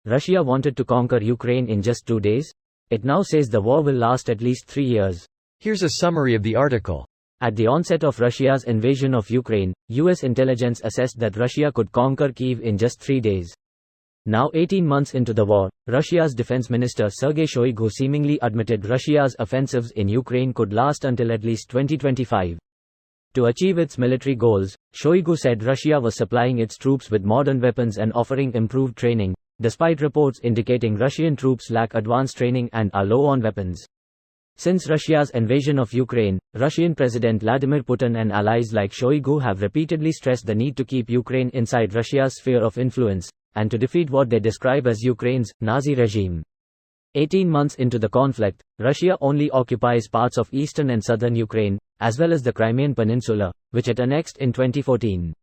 Russia wanted to conquer Ukraine in just 2 days? It now says the war will last at least 3 years. Here's a summary of the article. At the onset of Russia's invasion of Ukraine, US intelligence assessed that Russia could conquer Kyiv in just 3 days. Now 18 months into the war, Russia's defense minister Sergei Shoigu seemingly admitted Russia's offensives in Ukraine could last until at least 2025. To achieve its military goals, Shoigu said Russia was supplying its troops with modern weapons and offering improved training, despite reports indicating Russian troops lack advanced training and are low on weapons. Since Russia's invasion of Ukraine, Russian President Vladimir Putin and allies like Shoigu have repeatedly stressed the need to keep Ukraine inside Russia's sphere of influence, and to defeat what they describe as Ukraine's Nazi regime. 18 months into the conflict, Russia only occupies parts of eastern and southern Ukraine, as well as the Crimean Peninsula, which it annexed in 2014.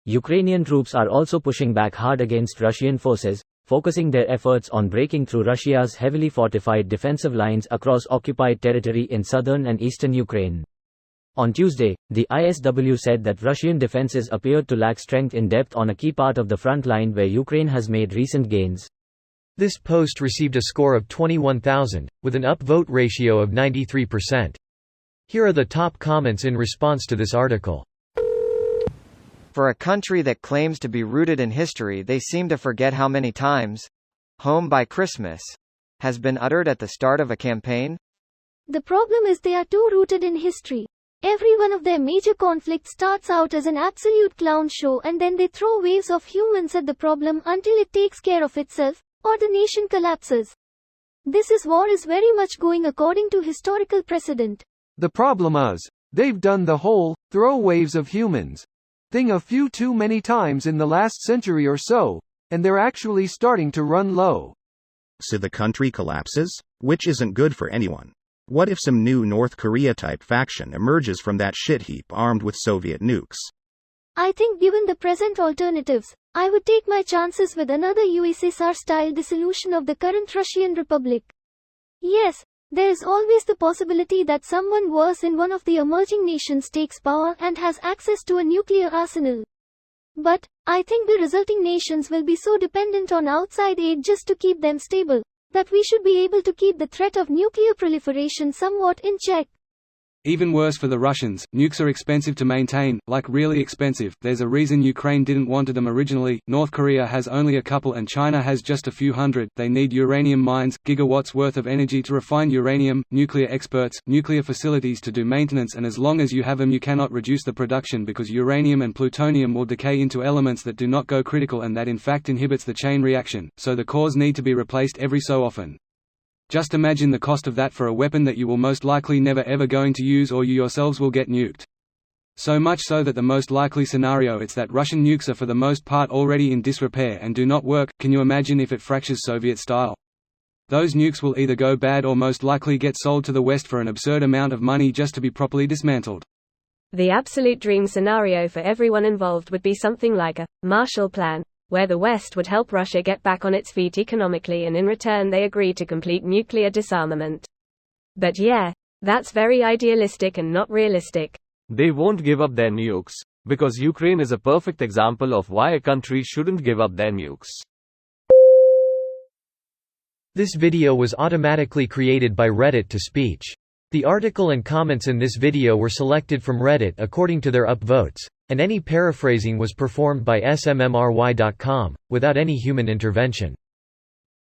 Ukrainian troops are also pushing back hard against Russian forces, focusing their efforts on breaking through Russia's heavily fortified defensive lines across occupied territory in southern and eastern Ukraine. On Tuesday, the ISW said that Russian defenses appeared to lack strength in depth on a key part of the front line where Ukraine has made recent gains. This post received a score of 21,000, with an upvote ratio of 93%. Here are the top comments in response to this article. For a country that claims to be rooted in history, they seem to forget how many times "home by Christmas" has been uttered at the start of a campaign. The problem is they are too rooted in history. Every one of their major conflicts starts out as an absolute clown show, and then they throw waves of humans at the problem until it takes care of itself, or the nation collapses. This war is very much going according to historical precedent. The problem is, they've done the whole throw waves of humans thing a few too many times in the last century or so, and they're actually starting to run low. So the country collapses? Which isn't good for anyone. What if some new North Korea-type faction emerges from that shit heap armed with Soviet nukes? I think given the present alternatives, I would take my chances with another USSR-style dissolution of the current Russian Republic. Yes, there is always the possibility that someone worse in one of the emerging nations takes power and has access to a nuclear arsenal. But, I think the resulting nations will be so dependent on outside aid just to keep them stable, that we should be able to keep the threat of nuclear proliferation somewhat in check. Even worse for the Russians, nukes are expensive to maintain, like really expensive. There's a reason Ukraine didn't want them originally. North Korea has only a couple and China has just a few hundred. They need uranium mines, gigawatts worth of energy to refine uranium, nuclear experts, nuclear facilities to do maintenance, and as long as you have them you cannot reduce the production because uranium and plutonium will decay into elements that do not go critical and that in fact inhibits the chain reaction, so the cores need to be replaced every so often. Just imagine the cost of that for a weapon that you will most likely never ever going to use, or you yourselves will get nuked. So much so that the most likely scenario it's that Russian nukes are for the most part already in disrepair and do not work. Can you imagine if it fractures Soviet style? Those nukes will either go bad or most likely get sold to the West for an absurd amount of money just to be properly dismantled. The absolute dream scenario for everyone involved would be something like a Marshall Plan, where the West would help Russia get back on its feet economically and in return they agree to complete nuclear disarmament. But yeah, that's very idealistic and not realistic. They won't give up their nukes, because Ukraine is a perfect example of why a country shouldn't give up their nukes. This video was automatically created by Reddit to speech. The article and comments in this video were selected from Reddit according to their upvotes, and any paraphrasing was performed by smmry.com, without any human intervention.